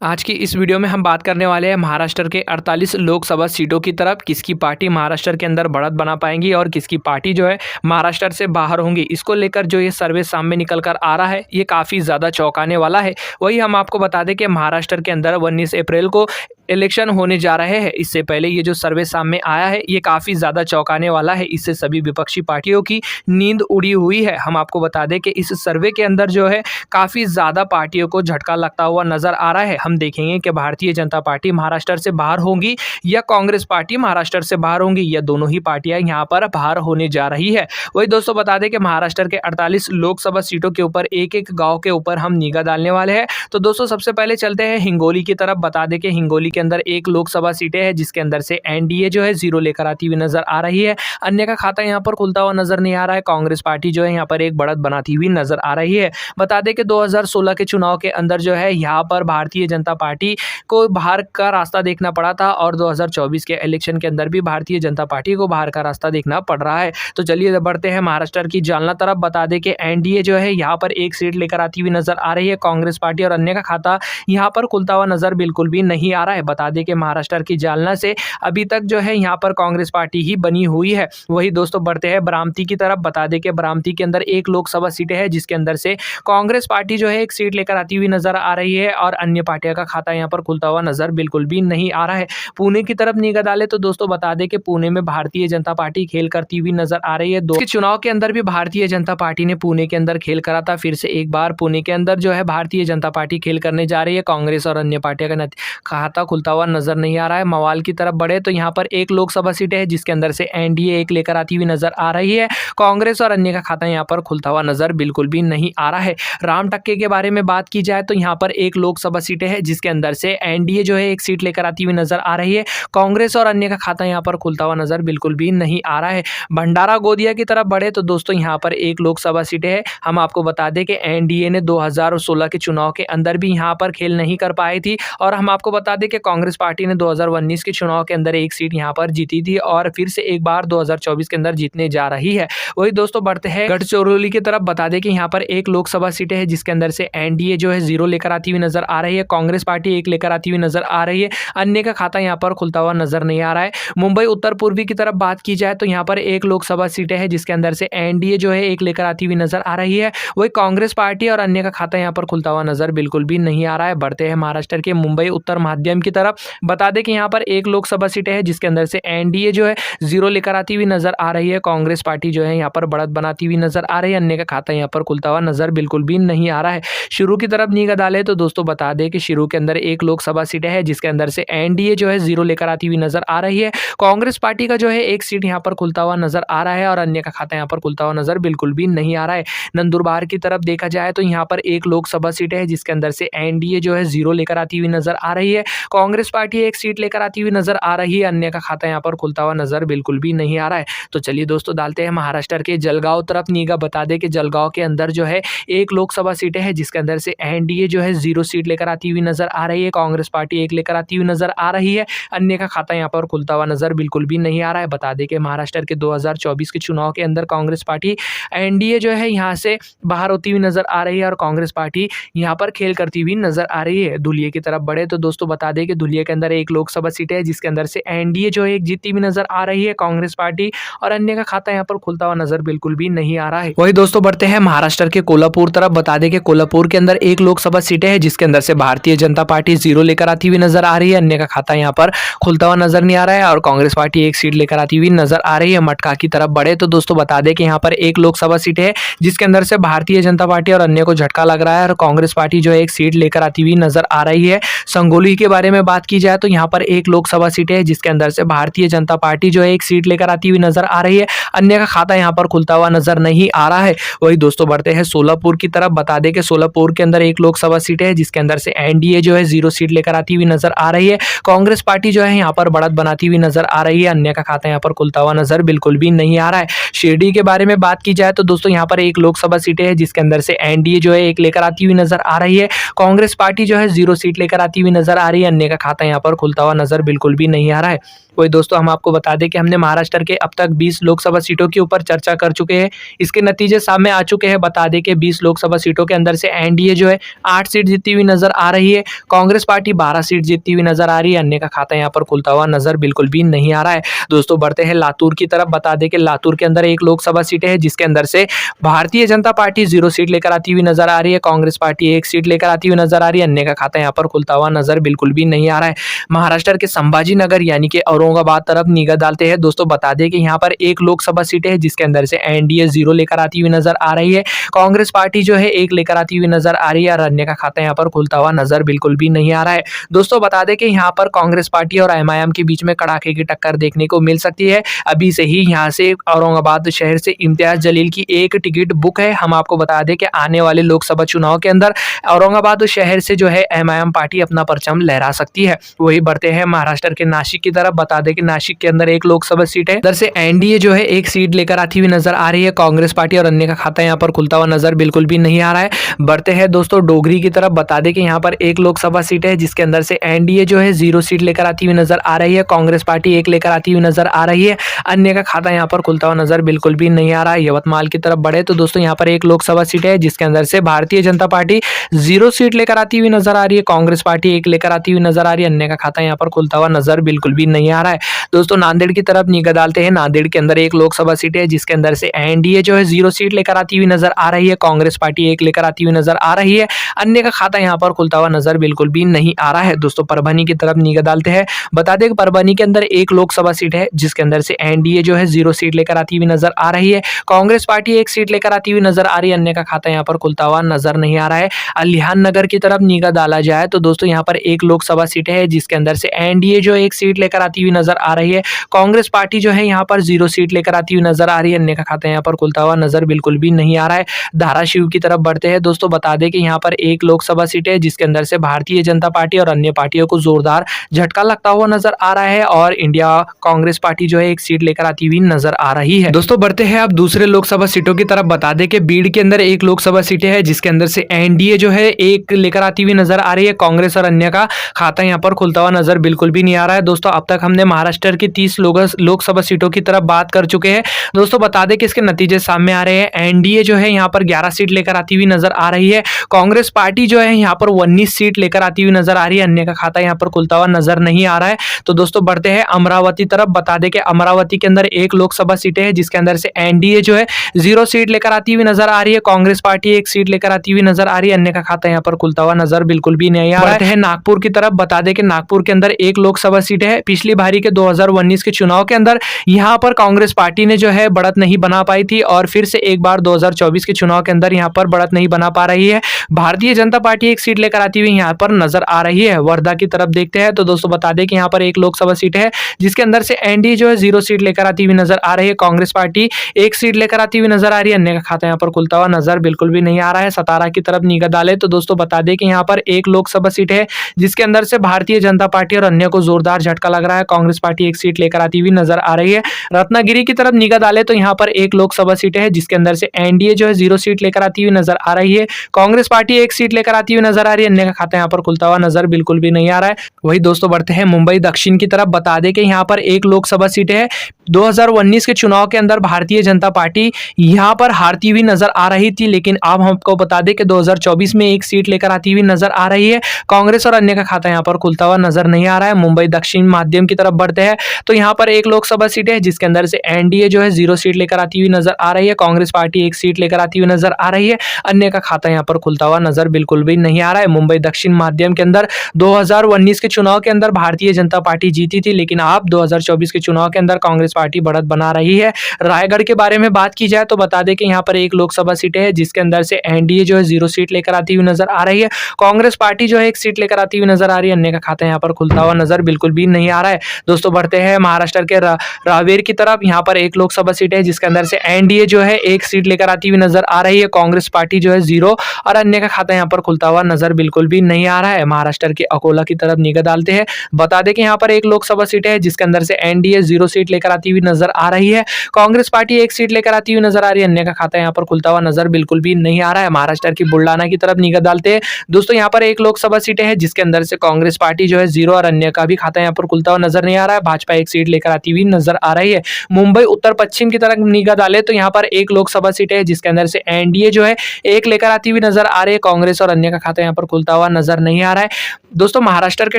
आज की इस वीडियो में हम बात करने वाले हैं महाराष्ट्र के 48 लोकसभा सीटों की तरफ किसकी पार्टी महाराष्ट्र के अंदर बढ़त बना पाएंगी और किसकी पार्टी जो है महाराष्ट्र से बाहर होंगी। इसको लेकर जो ये सर्वे सामने निकल कर आ रहा है ये काफ़ी ज़्यादा चौंकाने वाला है। वही हम आपको बता दें कि महाराष्ट्र के अंदर 19 अप्रैल को इलेक्शन होने जा रहे हैं। इससे पहले ये जो सर्वे सामने आया है ये काफ़ी ज़्यादा चौंकाने वाला है। इससे सभी विपक्षी पार्टियों की नींद उड़ी हुई है। हम आपको बता दें कि इस सर्वे के अंदर जो है काफ़ी ज़्यादा पार्टियों को झटका लगता हुआ नज़र आ रहा है। हम देखेंगे कि भारतीय जनता पार्टी महाराष्ट्र से बाहर होंगी या कांग्रेस पार्टी महाराष्ट्र से बाहर होंगी या दोनों ही पार्टियां यहाँ पर बाहर होने जा रही है। वही दोस्तों बता दें कि महाराष्ट्र के 48 लोकसभा सीटों के ऊपर एक एक गाँव के ऊपर हम निगाह डालने वाले हैं। तो दोस्तों सबसे पहले चलते हैं हिंगोली की तरफ। बता दें कि हिंगोली के अंदर एक लोकसभा सीटें हैं जिसके अंदर से एनडीए जो है 0 लेकर आती हुई नजर आ रही है। अन्य का खाता यहाँ पर खुलता हुआ नजर नहीं आ रहा है। कांग्रेस पार्टी जो है यहाँ पर एक बढ़त बनाती हुई नजर आ रही है। बता दें कि 2016 के चुनाव के अंदर जो है यहाँ पर भारतीय जनता पार्टी को बाहर का रास्ता देखना पड़ा था और 2024 के इलेक्शन के अंदर भी भारतीय जनता पार्टी को बाहर का रास्ता देखना पड़ रहा है। तो चलिए बढ़ते हैं महाराष्ट्र की जालना तरफ। बता दें कि एनडीए जो है यहाँ पर एक सीट लेकर आती हुई नजर आ रही है। कांग्रेस पार्टी और अन्य का खाता यहाँ पर खुलता हुआ नजर बिल्कुल भी नहीं आ रहा है। बता दें कि महाराष्ट्र की जालना से अभी तक जो है यहाँ पर कांग्रेस पार्टी ही बनी हुई है। वही दोस्तों बढ़ते हैं बारामती की तरफ। बता दें कि बारामती के अंदर एक लोकसभा सीटें है जिसके अंदर से कांग्रेस पार्टी जो है एक सीट लेकर आती हुई नजर आ रही है और अन्य पार्टियों का खाता यहाँ पर खुलता हुआ नजर बिल्कुल भी नहीं आ रहा है। पुणे की तरफ निगाह डाले तो दोस्तों बता दें कि पुणे में भारतीय जनता पार्टी खेल करती हुई नजर आ रही है। दो चुनाव के अंदर भी भारतीय जनता पार्टी ने पुणे के अंदर खेल करा था। फिर से एक बार पुणे के अंदर जो है भारतीय जनता पार्टी खेल करने जा रही है। कांग्रेस और अन्य पार्टियों का खाता खुलता हुआ नजर नहीं आ रहा है। मवाल की तरफ बढ़े तो यहाँ पर एक लोकसभा सीट है जिसके अंदर से एनडीए एक लेकर आती हुई नजर आ रही है। कांग्रेस और अन्य का खाता यहाँ पर खुलता हुआ नजर बिल्कुल भी नहीं आ रहा है। रामटक्के के बारे में बात की जाए तो यहाँ पर एक लोकसभा सीटें है जिसके अंदर से एनडीए जो है एक सीट लेकर आती हुई नजर आ रही है। कांग्रेस और अन्य का खाता यहाँ पर खुलता हुआ नजर बिल्कुल भी नहीं आ रहा है। भंडारा गोंदिया की तरफ बढ़े तो दोस्तों यहाँ पर एक लोकसभा सीटें है। हम आपको बता दें कि एनडीए ने 2016 के चुनाव के अंदर भी यहाँ पर खेल नहीं कर पाई थी और हम आपको बता दें कि कांग्रेस पार्टी ने 2019 के चुनाव के अंदर एक सीट यहाँ पर जीती थी और फिर से एक बार 2024 के अंदर जीतने जा रही है। वही दोस्तों बढ़ते हैं गढ़चिरौली की तरफ। बता दें कि यहाँ पर एक लोकसभा सीटें है जिसके अंदर से एनडीए जो है 0 लेकर आती हुई नजर आ रही है। कांग्रेस पार्टी एक लेकर आती हुई नजर आ रही है। अन्य का खाता यहाँ पर खुलता हुआ नजर नहीं आ रहा है। मुंबई उत्तर पूर्वी की तरफ बात की जाए तो यहाँ पर एक लोकसभा सीटें है जिसके अंदर से एनडीए जो है एक लेकर आती हुई नजर आ रही है। वही कांग्रेस पार्टी और अन्य का खाता यहाँ पर खुलता हुआ नजर बिल्कुल भी नहीं आ रहा है। बढ़ते हैं महाराष्ट्र के मुंबई उत्तर माध्यम की तरफ। बता दें कि यहाँ पर एक लोकसभा सीटें है जिसके अंदर से एनडीए जो है 0 लेकर आती हुई नजर आ रही है। कांग्रेस पार्टी जो है यहाँ पर बढ़त बनाती हुई नजर आ रही है। अन्य का खाता यहाँ पर खुलता हुआ नजर बिल्कुल भी नहीं आ रहा है। शुरू की तरफ निगाह डाले तो दोस्तों बता दें कि शुरू के अंदर एक लोकसभा सीटें है जिसके अंदर से एनडीए जो है 0 लेकर आती हुई नजर आ रही है। कांग्रेस पार्टी का जो है एक सीट यहाँ पर खुलता हुआ नजर आ रहा है और अन्य का खाता यहाँ पर खुलता हुआ नजर बिल्कुल भी नहीं आ रहा है। नंदुरबार की तरफ देखा जाए तो यहाँ पर एक लोकसभा सीट है जिसके अंदर से एनडीए जो है 0 लेकर आती हुई नजर आ रही है। कांग्रेस पार्टी एक सीट लेकर आती हुई नजर आ रही है। अन्य का खाता यहाँ पर खुलता हुआ नजर बिल्कुल भी नहीं आ रहा है। तो चलिए दोस्तों डालते हैं महाराष्ट्र के जलगांव तरफ निगाह। बता दें कि जलगांव के अंदर जो है एक लोकसभा सीटें है जिसके अंदर से एनडीए जो है 0 सीट लेकर आती हुई नजर आ रही है। कांग्रेस पार्टी एक लेकर आती हुई नजर आ रही है। अन्य का खाता यहाँ पर खुलता हुआ नजर बिल्कुल भी नहीं आ रहा है। बता दें कि महाराष्ट्र के 2024 के चुनाव के अंदर कांग्रेस पार्टी एनडीए जो है यहाँ से बाहर होती हुई नजर आ रही है और कांग्रेस पार्टी यहाँ पर खेल करती हुई नजर आ रही है। धुलिया की तरफ बढ़े तो दोस्तों बता दें कि धुलिया के अंदर एक लोकसभा सीट है जिसके अंदर से एनडीए जो है एक जीतती हुई नजर आ रही है। कांग्रेस पार्टी और अन्य का खाता यहाँ पर खुलता हुआ नजर बिल्कुल भी नहीं आ रहा है। वही दोस्तों बढ़ते हैं महाराष्ट्र के कोल्हापुर तरफ। बता दें कि कोल्हापुर के अंदर एक लोकसभा सीटें है जिसके अंदर से भारतीय जनता पार्टी 0 लेकर आती हुई नजर आ रही है। अन्य का खाता यहाँ पर खुलता हुआ नजर नहीं आ रहा है और कांग्रेस पार्टी एक सीट लेकर आती हुई नजर आ रही है। मटका की तरफ बढ़े तो दोस्तों बता दें कि यहाँ पर एक लोकसभा सीट है जिसके अंदर से भारतीय जनता पार्टी और अन्य को झटका लग रहा है और कांग्रेस पार्टी जो है एक सीट लेकर आती हुई नजर आ रही है। संगोली के बारे में बात की जाए तो यहाँ पर एक लोकसभा सीट है जिसके अंदर से भारतीय जनता पार्टी जो है एक सीट लेकर आती हुई नजर आ रही है। अन्य का खाता यहाँ पर खुलता हुआ नजर नहीं आ रहा है। वही दोस्तों बढ़ते हैं सोलापुर की तरफ। बता दें कि सोलापुर के अंदर एक लोकसभा सीट है जिसके अंदर से एनडीए जो है 0 सीट लेकर आती हुई नजर आ रही है। कांग्रेस पार्टी जो है यहाँ पर बढ़त बनाती हुई नजर आ रही है। अन्य का खाता यहाँ पर खुलता हुआ नजर बिल्कुल भी नहीं आ रहा है। शिरडी के बारे में बात की जाए तो दोस्तों यहाँ पर एक लोकसभा सीटें है जिसके अंदर से एनडीए जो है एक लेकर आती हुई नजर आ रही है। कांग्रेस पार्टी जो है 0 सीट लेकर आती हुई नजर आ रही है। अन्य का खाता यहाँ पर खुलता हुआ नजर बिल्कुल भी नहीं आ रहा है। वही दोस्तों हम आपको बता दें कि हमने महाराष्ट्र के अब तक 20 लोकसभा सीटों के ऊपर चर्चा कर चुके हैं। इसके नतीजे सामने आ चुके हैं। बता दें कि 20 लोकसभा सीटों के अंदर से एनडीए जो है 8 सीट जीतती हुई नजर आ रही है। कांग्रेस पार्टी 12 सीट जीतती हुई नजर आ रही है। अन्य का खाता यहाँ पर खुलता हुआ नजर बिल्कुल भी नहीं आ रहा है। दोस्तों बढ़ते हैं लातूर की तरफ। बता दें कि लातूर के अंदर एक लोकसभा सीट है जिसके अंदर से भारतीय जनता पार्टी 0 सीट लेकर आती हुई नजर आ रही है। कांग्रेस पार्टी 1 सीट लेकर आती हुई नजर आ रही है। अन्य का खाता यहाँ पर खुलता हुआ नजर बिल्कुल भी नहीं आ रहा है। महाराष्ट्र के संभाजी नगर यानी कि औरंगाबाद तरफ निगाह डालते हैं। दोस्तों बता दें कि यहाँ पर एक लोकसभा सीट है जिसके अंदर से एनडीए 0 लेकर आती हुई नजर आ रही है। कांग्रेस पार्टी जो है 1 लेकर आती हुई नजर आ रही है और अन्य का खाता यहाँ पर खुलता हुआ नजर बिल्कुल भी नहीं आ रहा है। दोस्तों बता दें कि यहाँ पर कांग्रेस पार्टी और एमआईएम के बीच में कड़ाके की टक्कर देखने को मिल सकती है। अभी से ही यहाँ से औरंगाबाद शहर से इम्तियाज जलील की एक टिकट बुक है। हम आपको बता दें कि आने वाले लोकसभा चुनाव के अंदर औरंगाबाद शहर से जो है एमआईएम पार्टी अपना परचम लहरा सकती है। वही बढ़ते हैं महाराष्ट्र के नासिक की तरफ। बता दें कि नासिक के अंदर एक लोकसभा सीट है, इधर से एनडीए जो है 1 सीट लेकर आती हुई नजर आ रही है। कांग्रेस पार्टी और अन्य का खाता यहाँ पर खुलता हुआ नजर बिल्कुल भी नहीं आ रहा है। बढ़ते हैं दोस्तों डोगरी की तरफ। बता दें कि यहाँ पर एक लोकसभा सीट है जिसके अंदर से एनडीए जो है 0 सीट लेकर आती हुई नजर आ रही है। कांग्रेस पार्टी 1 लेकर आती हुई नजर आ रही है। अन्य का खाता यहाँ पर खुलता हुआ नजर बिल्कुल भी नहीं आ रहा है। यवतमाल की तरफ बढ़े तो दोस्तों यहाँ पर एक लोकसभा सीट है जिसके अंदर से भारतीय जनता पार्टी 0 सीट लेकर आती हुई नजर आ रही है। कांग्रेस पार्टी 1 लेकर आती हुई नजर आ रही है। अन्य का खाता यहाँ पर खुलता हुआ नजर बिल्कुल भी नहीं आ रहा है। दोस्तों नांदेड़ की तरफ निगाह डालते हैं। नांदेड़ के अंदर एक लोकसभा सीट है जिसके अंदर से एनडीए जो है 0 सीट लेकर आती हुई नजर आ रही है। कांग्रेस पार्टी 1 लेकर आती हुई नजर आ रही है। अन्य का खाता यहाँ पर खुलता हुआ नजर बिल्कुल भी नहीं आ रहा है। दोस्तों परभनी की तरफ निगाह डालते हैं। बता दें कि परभनी के अंदर एक लोकसभा सीट है जिसके अंदर से एनडीए जो है 0 सीट लेकर आती हुई नजर आ रही है। कांग्रेस पार्टी 1 सीट लेकर आती हुई नजर आ रही है। अन्य का खाता यहाँ पर खुलता हुआ नजर नहीं आ रहा है। अलिहान नगर की तरफ निगाह डाला जाए तो दोस्तों यहाँ पर एक लोकसभा सीट है जिसके अंदर से एनडीए जो 1 सीट लेकर आती हुई नजर आ रही है। कांग्रेस पार्टी जो है यहाँ पर 0 सीट लेकर आती हुई नजर आ रही है। अन्य का खाता यहाँ पर खुलता हुआ नजर बिल्कुल भी नहीं आ रहा है। धाराशिव की तरफ बढ़ते हैं। दोस्तों बता दें कि यहाँ पर एक लोकसभा सीट है जिसके अंदर से भारतीय जनता पार्टी और अन्य पार्टियों को जोरदार झटका लगता हुआ नजर आ रहा है और इंडिया कांग्रेस पार्टी जो है 1 सीट लेकर आती हुई नजर आ रही है। दोस्तों बढ़ते हैं अब दूसरे लोकसभा सीटों की तरफ। बता दें कि बीड़ के अंदर एक लोकसभा सीट है जिसके अंदर से एनडीए जो है 1 लेकर आती हुई नजर आ रही है। कांग्रेस और अन्य का खाता यहाँ पर खुलता हुआ नजर बिल्कुल भी नहीं आ रहा है। दोस्तों अब तक हमने महाराष्ट्र की 30 लोकसभा सीटों की तरफ बात कर चुके हैं। दोस्तों बता दें कि इसके नतीजे सामने आ रहे हैं। एनडीए जो है यहाँ पर 11 सीट लेकर आती हुई नजर आ रही है। कांग्रेस पार्टी जो है यहाँ पर 19 सीट लेकर आती हुई नजर आ रही है। अन्य का खाता यहाँ पर खुलता हुआ नजर नहीं आ रहा है। तो दोस्तों बढ़ते हैं अमरावती तरफ। बता दें कि अमरावती के अंदर एक लोकसभा सीट है जिसके अंदर से एनडीए जो है 0 सीट लेकर आती हुई नजर आ रही है। कांग्रेस पार्टी 1 सीट लेकर आती हुई नजर आ रही है। अन्य का खाता यहाँ पर खुलता हुआ नजर बिल्कुल भी नहीं आ रहा है। नागपुर की तरफ। बता दें कि नागपुर के अंदर एक लोकसभा सीट है। पिछली बारी के 2019 के चुनाव के अंदर यहाँ पर कांग्रेस पार्टी ने जो है बढ़त नहीं बना पाई थी और फिर से एक बार 2024 के चुनाव के अंदर यहाँ पर बढ़त नहीं बना पा रही है। भारतीय जनता पार्टी 1 सीट लेकर आती हुई यहाँ पर नजर आ रही है। वर्धा की तरफ देखते हैं तो दोस्तों बता दें कि यहाँ पर एक लोकसभा सीट है जिसके अंदर से एनडीए जो है 0 सीट लेकर आती हुई नजर आ रही है। कांग्रेस पार्टी 1 सीट लेकर आती हुई नजर आ रही है। अन्य का खाता यहाँ पर खुलता हुआ नजर बिल्कुल भी नहीं आ रहा है। सतारा की तरफ निगाह डाले तो दोस्तों बता दें कि यहाँ पर एक लोकसभा सीट है जिसके अंदर से भारतीय जनता पार्टी और अन्य को जोरदार झटका लग रहा है। कांग्रेस पार्टी 1 सीट लेकर आती हुई नजर आ रही है। रत्नागिरी की तरफ निगाह डाले तो यहाँ पर एक लोकसभा सीट है जिसके अंदर से एनडीए जो है 0 सीट लेकर आती हुई नजर आ रही है। कांग्रेस पार्टी 1 सीट लेकर आती हुई नजर आ रही है। अन्य का खाता यहाँ पर खुलता हुआ नजर बिल्कुल भी नहीं आ रहा है। वही दोस्तों बढ़ते हैं मुंबई दक्षिण की तरफ। बता दें कि यहाँ पर एक लोकसभा सीट है। 2019 के चुनाव के अंदर भारतीय जनता पार्टी यहाँ पर हारती हुई नजर आ रही थी, लेकिन अब हमको बता दें कि 2024 में 1 सीट लेकर आती हुई नजर आ रही है। कांग्रेस और अन्य का खाता यहाँ पर खुलता हुआ नजर नहीं आ रहा है। मुंबई दक्षिण माध्यम की तरफ बढ़ते हैं तो यहाँ पर एक लोकसभा सीट है जिसके अंदर से एनडीए जो है 0 सीट लेकर आती हुई नजर आ रही है। कांग्रेस पार्टी 1 सीट लेकर आती हुई नजर आ रही है। अन्य का खाता यहाँ पर खुलता हुआ नजर बिल्कुल भी नहीं आ रहा है। मुंबई दक्षिण माध्यम के अंदर 2019 के चुनाव के अंदर भारतीय जनता पार्टी जीती थी, लेकिन अब 2024 के चुनाव के अंदर कांग्रेस पार्टी बढ़त बना रही है। रायगढ़ के बारे में बात की जाए तो बता दें कि यहाँ पर एक लोकसभा सीट है जिसके अंदर से एनडीए जो है 0 सीट लेकर आती हुई नजर आ रही है। कांग्रेस पार्टी जो है 1 सीट लेकर आती हुई नजर आ रही है। अन्य का खाता यहाँ पर खुलता हुआ नजर बिल्कुल भी नहीं आ रहा है। दोस्तों बढ़ते हैं महाराष्ट्र के रावेर की तरफ। यहाँ पर एक लोकसभा सीट है जिसके अंदर से एनडीए जो है 1 सीट लेकर आती हुई नजर आ रही है। कांग्रेस पार्टी जो है 0 और अन्य का खाता यहाँ पर खुलता हुआ नजर बिल्कुल भी नहीं आ रहा है। महाराष्ट्र के अकोला की तरफ निगाह डालते हैं। बता दें कि यहाँ पर एक लोकसभा सीट है जिसके अंदर से एनडीए 0 सीट लेकर आती आती हुई नजर आ रही है। कांग्रेस पार्टी एक सीट लेकर आती हुई नजर आ रही है, अन्य का खाता यहाँ पर खुलता हुआ नजर बिल्कुल भी नहीं आ रहा है। महाराष्ट्र की बुलढाना की तरफ निगाह डालते हैं दोस्तों, यहाँ पर एक लोकसभा सीटें हैं जिसके अंदर से कांग्रेस पार्टी जो है 0 और अन्य का भी खाता यहाँ पर खुलता हुआ नजर नहीं आ रहा है। भाजपा एक सीट लेकर आती हुई नजर आ रही है। मुंबई उत्तर पश्चिम की तरफ निगाह डाले तो यहाँ पर एक लोकसभा सीट है जिसके अंदर से एनडीए जो है एक लेकर आती हुई नजर आ रही है। कांग्रेस और अन्य का खाता यहाँ पर खुलता हुआ नजर नहीं आ रहा है। दोस्तों महाराष्ट्र के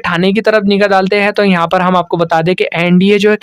ठाणे की तरफ निगाह डालते हैं तो यहाँ पर हम आपको बता दें कि एनडीए जो है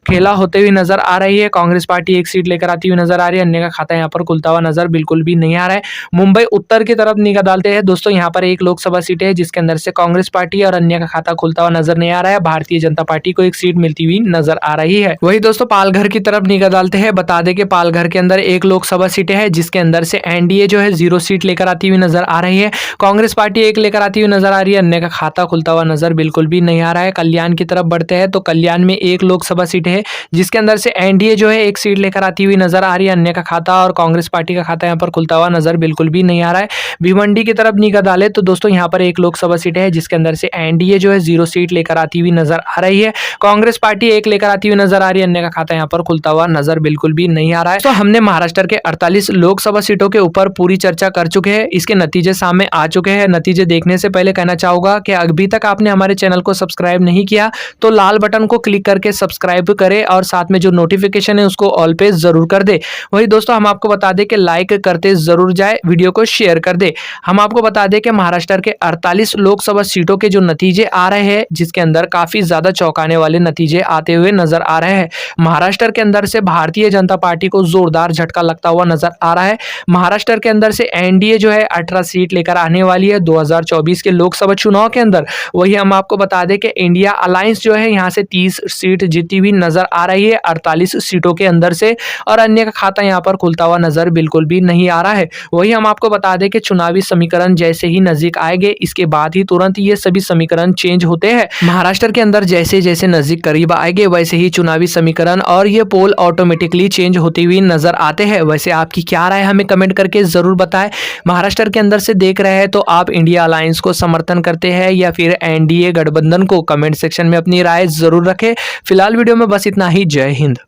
खेला होते हुए नजर आ रही है। कांग्रेस पार्टी एक सीट लेकर आती हुई नजर आ रही है, अन्य का खाता यहाँ पर खुलता हुआ नजर बिल्कुल भी नहीं आ रहा है। मुंबई उत्तर की तरफ निगाह डालते हैं दोस्तों, यहाँ पर एक लोकसभा सीट है जिसके अंदर से कांग्रेस पार्टी और अन्य का खाता खुलता हुआ नजर नहीं आ रहा है। भारतीय जनता पार्टी को एक सीट मिलती हुई नजर आ रही है। वही दोस्तों पालघर की तरफ निगाह डालते हैं, बता दें कि पालघर के अंदर एक लोकसभा सीटें है जिसके अंदर से एनडीए जो है 0 सीट लेकर आती हुई नजर आ रही है। कांग्रेस पार्टी एक लेकर आती हुई नजर आ रही है, अन्य का खाता खुलता हुआ नजर बिल्कुल भी नहीं आ रहा है। कल्याण की तरफ बढ़ते हैं तो कल्याण में एक लोकसभा सीट है जिसके अंदर से एनडीए जो है एक सीट लेकर आती हुई नजर आ रही है, अन्य का खाता और कांग्रेस पार्टी का खाता यहाँ पर खुलता हुआ नजर बिल्कुल भी नहीं आ रहा है। भिवंडी की तरफ निगाह डाले तो दोस्तों यहाँ पर एक लोकसभा सीट है जिसके अंदर से एनडीए जो है 0 सीट लेकर आती हुई नजर आ रही है। कांग्रेस पार्टी एक लेकर आती हुई नजर आ रही है, अन्य का खाता यहाँ पर खुलता हुआ नजर बिल्कुल भी नहीं आ रहा है। तो हमने महाराष्ट्र के 48 लोकसभा सीटों के ऊपर पूरी चर्चा कर चुके हैं, इसके नतीजे सामने आ चुके हैं। नतीजे देखने से पहले कहना चाहूंगा कि अभी तक आपने हमारे चैनल को सब्सक्राइब नहीं किया तो लाल बटन को क्लिक करके सब्सक्राइब करें और साथ में जो नोटिफिकेशन है उसको ऑल पे जरूर कर दे। वही दोस्तों हम आपको बता दें कि लाइक करते जरूर जाए, वीडियो को शेयर कर दे। हम आपको बता दें कि महाराष्ट्र के 48 लोकसभा सीटों के जो नतीजे आ रहे हैं जिसके अंदर काफी ज्यादा चौंकाने वाले नतीजे आते हुए नजर आ रहे हैं। महाराष्ट्र के अंदर से भारतीय जनता पार्टी को जोरदार झटका लगता हुआ नजर आ रहा है। महाराष्ट्र के अंदर से एनडीए जो है 18 सीट लेकर आने वाली है 2024 के लोकसभा चुनाव के अंदर। वही हम आपको बता दें कि इंडिया अलायंस जो है यहाँ से 30 सीट जीती हुई नजर आ रही है 48 सीटों के अंदर से, और अन्य का खाता यहाँ पर खुलता हुआ नजर बिल्कुल भी नहीं आ रहा है। वही हम आपको बता दें कि चुनावी समीकरण जैसे ही नजदीक आएंगे इसके बाद ही तुरंत ये सभी समीकरण चेंज होते हैं। महाराष्ट्र के अंदर जैसे जैसे नजदीक करीब आएंगे वैसे ही चुनावी समीकरण और ये पोल ऑटोमेटिकली चेंज होती हुई नजर आते हैं। वैसे आपकी क्या राय हमें कमेंट करके जरूर बताएं। महाराष्ट्र के अंदर से देख रहे हैं तो आप इंडिया अलायंस को समर्थन करते हैं या फिर एनडीए गठबंधन को? कमेंट सेक्शन में अपनी राय जरूर रखें। फिलहाल वीडियो में बस इतना ही। जय हिंद।